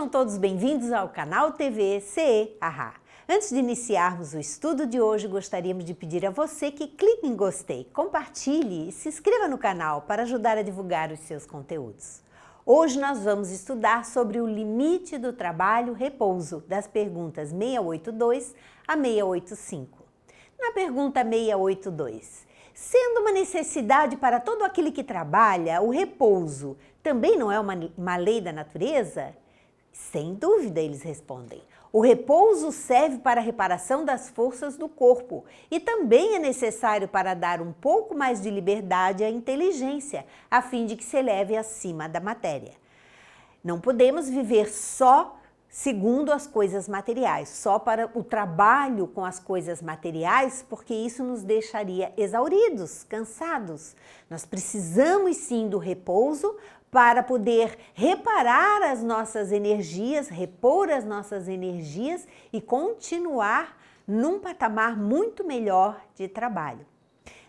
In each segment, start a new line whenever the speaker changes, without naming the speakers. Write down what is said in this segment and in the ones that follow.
Sejam todos bem-vindos ao canal TV CE Arra. Antes de iniciarmos o estudo de hoje, gostaríamos de pedir a você que clique em gostei, compartilhe e se inscreva no canal para ajudar a divulgar os seus conteúdos. Hoje nós vamos estudar sobre o limite do trabalho-repouso, das perguntas 682 a 685. Na pergunta 682, sendo uma necessidade para todo aquele que trabalha, o repouso também não é uma lei da natureza? Sem dúvida, eles respondem. O repouso serve para a reparação das forças do corpo e também é necessário para dar um pouco mais de liberdade à inteligência, a fim de que se eleve acima da matéria. Não podemos viver só segundo as coisas materiais, só para o trabalho com as coisas materiais, porque isso nos deixaria exauridos, cansados. Nós precisamos sim do repouso para poder reparar as nossas energias, repor as nossas energias e continuar num patamar muito melhor de trabalho.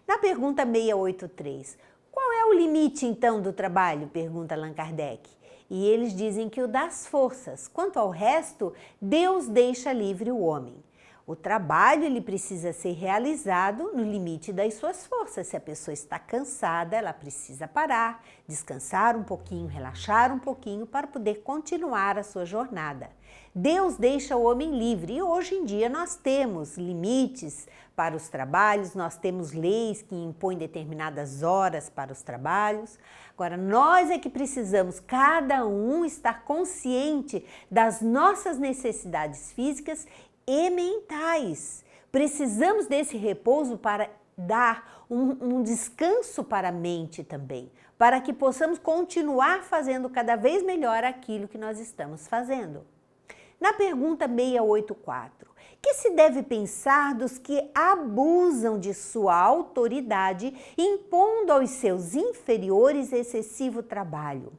Na pergunta 683, qual é o limite então do trabalho? Pergunta Allan Kardec. E eles dizem que o das forças. Quanto ao resto, Deus deixa livre o homem. O trabalho ele precisa ser realizado no limite das suas forças. Se a pessoa está cansada, ela precisa parar, descansar um pouquinho, relaxar um pouquinho para poder continuar a sua jornada. Deus deixa o homem livre e hoje em dia nós temos limites para os trabalhos, nós temos leis que impõem determinadas horas para os trabalhos. Agora, nós é que precisamos, cada um, estar consciente das nossas necessidades físicas e mentais. Precisamos desse repouso para dar um descanso para a mente também, para que possamos continuar fazendo cada vez melhor aquilo que nós estamos fazendo. Na pergunta 684, que se deve pensar dos que abusam de sua autoridade, impondo aos seus inferiores excessivo trabalho?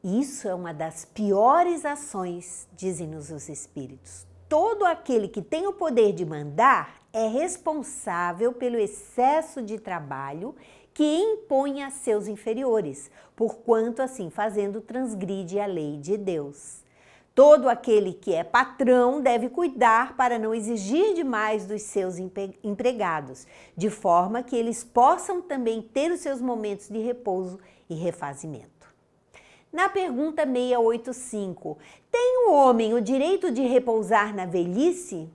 Isso é uma das piores ações, dizem-nos os espíritos. Todo aquele que tem o poder de mandar é responsável pelo excesso de trabalho que impõe a seus inferiores, porquanto assim fazendo transgride a lei de Deus. Todo aquele que é patrão deve cuidar para não exigir demais dos seus empregados, de forma que eles possam também ter os seus momentos de repouso e refazimento. Na pergunta 685, tem o homem o direito de repousar na velhice?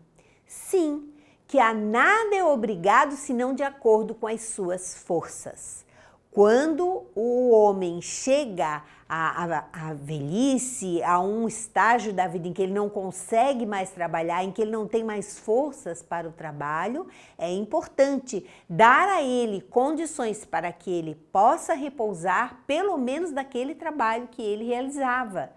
Sim, que a nada é obrigado senão de acordo com as suas forças. Quando o homem chega à velhice, a um estágio da vida em que ele não consegue mais trabalhar, em que ele não tem mais forças para o trabalho, é importante dar a ele condições para que ele possa repousar pelo menos daquele trabalho que ele realizava,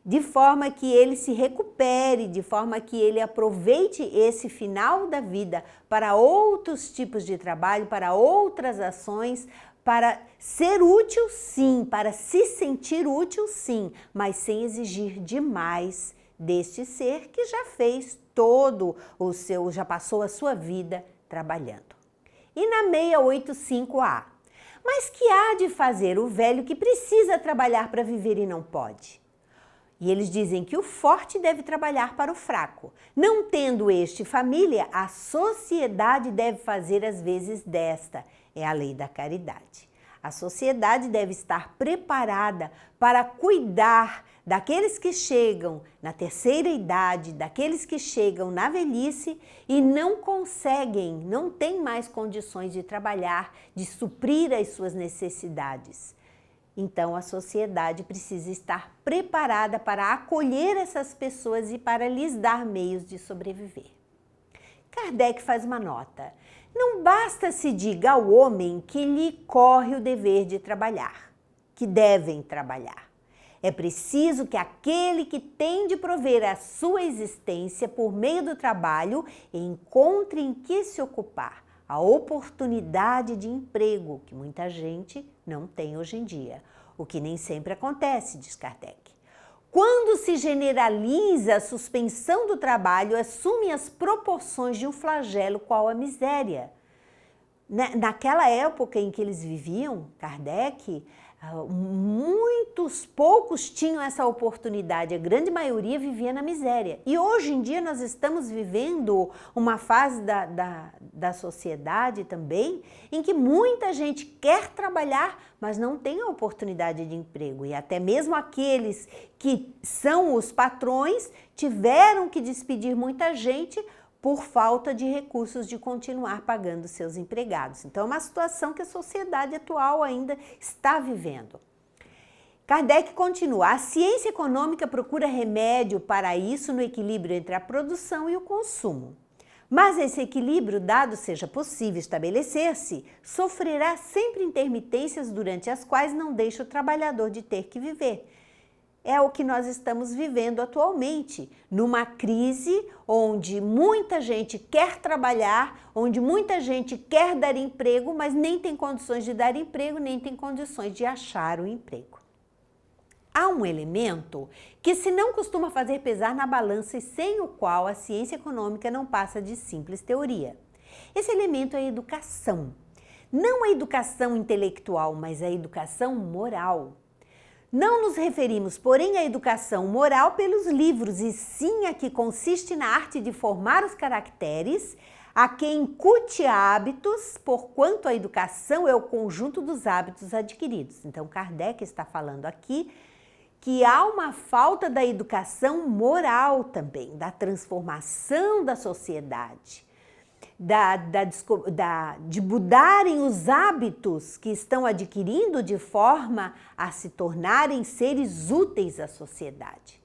de forma que ele se recupere, de forma que ele aproveite esse final da vida para outros tipos de trabalho, para outras ações, para ser útil sim, para se sentir útil sim, mas sem exigir demais deste ser que já fez todo o seu, já passou a sua vida trabalhando. E na 685A, mas que há de fazer o velho que precisa trabalhar para viver e não pode? E eles dizem que o forte deve trabalhar para o fraco. Não tendo este família, a sociedade deve fazer as vezes desta. É a lei da caridade. A sociedade deve estar preparada para cuidar daqueles que chegam na terceira idade, daqueles que chegam na velhice e não conseguem, não têm mais condições de trabalhar, de suprir as suas necessidades. Então, a sociedade precisa estar preparada para acolher essas pessoas e para lhes dar meios de sobreviver. Kardec faz uma nota. Não basta se diga ao homem que lhe corre o dever de trabalhar, que devem trabalhar. É preciso que aquele que tem de prover a sua existência por meio do trabalho encontre em que se ocupar, a oportunidade de emprego que muita gente não tem hoje em dia, o que nem sempre acontece, diz Kardec. Quando se generaliza a suspensão do trabalho, assume as proporções de um flagelo qual a miséria. Naquela época em que eles viviam, Kardec, Muitos poucos tinham essa oportunidade, a grande maioria vivia na miséria. E hoje em dia nós estamos vivendo uma fase da sociedade também em que muita gente quer trabalhar, mas não tem a oportunidade de emprego. E até mesmo aqueles que são os patrões tiveram que despedir muita gente por falta de recursos de continuar pagando seus empregados. Então, é uma situação que a sociedade atual ainda está vivendo. Kardec continua: a ciência econômica procura remédio para isso no equilíbrio entre a produção e o consumo. Mas esse equilíbrio, dado seja possível estabelecer-se, sofrerá sempre intermitências durante as quais não deixa o trabalhador de ter que viver. É o que nós estamos vivendo atualmente, numa crise onde muita gente quer trabalhar, onde muita gente quer dar emprego, mas nem tem condições de dar emprego, nem tem condições de achar o emprego. Há um elemento que se não costuma fazer pesar na balança e sem o qual a ciência econômica não passa de simples teoria. Esse elemento é a educação. Não a educação intelectual, mas a educação moral. Não nos referimos, porém, à educação moral pelos livros, e sim a que consiste na arte de formar os caracteres, a que incute hábitos, porquanto a educação é o conjunto dos hábitos adquiridos. Então, Kardec está falando aqui que há uma falta da educação moral também, da transformação da sociedade. De mudarem os hábitos que estão adquirindo de forma a se tornarem seres úteis à sociedade.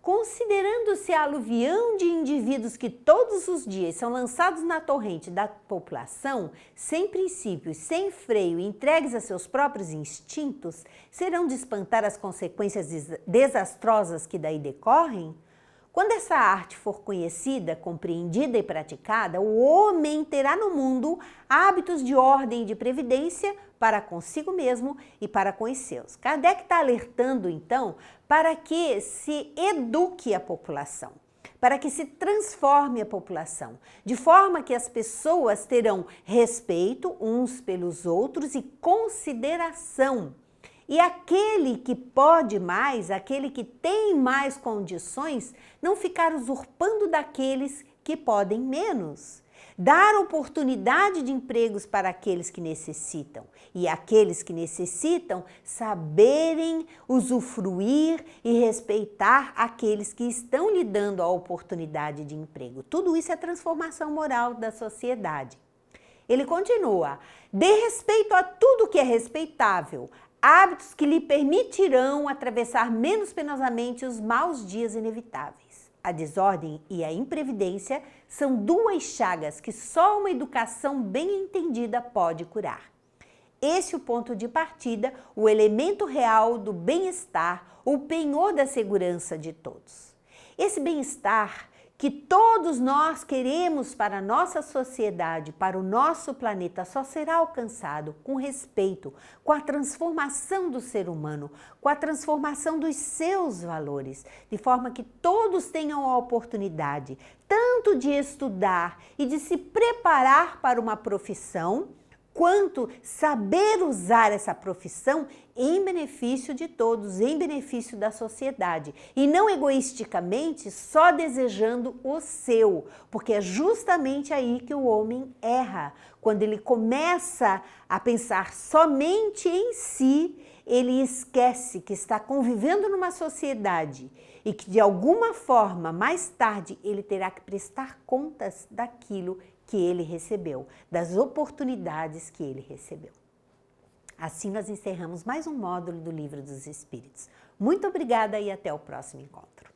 Considerando-se a aluvião de indivíduos que todos os dias são lançados na torrente da população, sem princípios, sem freio, entregues a seus próprios instintos, serão de espantar as consequências desastrosas que daí decorrem? Quando essa arte for conhecida, compreendida e praticada, o homem terá no mundo hábitos de ordem e de previdência para consigo mesmo e para com os seus. Kardec está alertando, então, para que se eduque a população, para que se transforme a população, de forma que as pessoas terão respeito uns pelos outros e consideração. E aquele que pode mais, aquele que tem mais condições, não ficar usurpando daqueles que podem menos. Dar oportunidade de empregos para aqueles que necessitam. E aqueles que necessitam saberem usufruir e respeitar aqueles que estão lhe dando a oportunidade de emprego. Tudo isso é transformação moral da sociedade. Ele continua: dê respeito a tudo que é respeitável, hábitos que lhe permitirão atravessar menos penosamente os maus dias inevitáveis. A desordem e a imprevidência são duas chagas que só uma educação bem entendida pode curar. Esse é o ponto de partida, o elemento real do bem-estar, o penhor da segurança de todos. Esse bem-estar que todos nós queremos para a nossa sociedade, para o nosso planeta, só será alcançado com respeito, com a transformação do ser humano, com a transformação dos seus valores, de forma que todos tenham a oportunidade tanto de estudar e de se preparar para uma profissão, quanto saber usar essa profissão em benefício de todos, em benefício da sociedade. E não egoisticamente só desejando o seu, porque é justamente aí que o homem erra. Quando ele começa a pensar somente em si, ele esquece que está convivendo numa sociedade e que de alguma forma, mais tarde, ele terá que prestar contas daquilo que ele recebeu, das oportunidades que ele recebeu. Assim nós encerramos mais um módulo do Livro dos Espíritos. Muito obrigada e até o próximo encontro.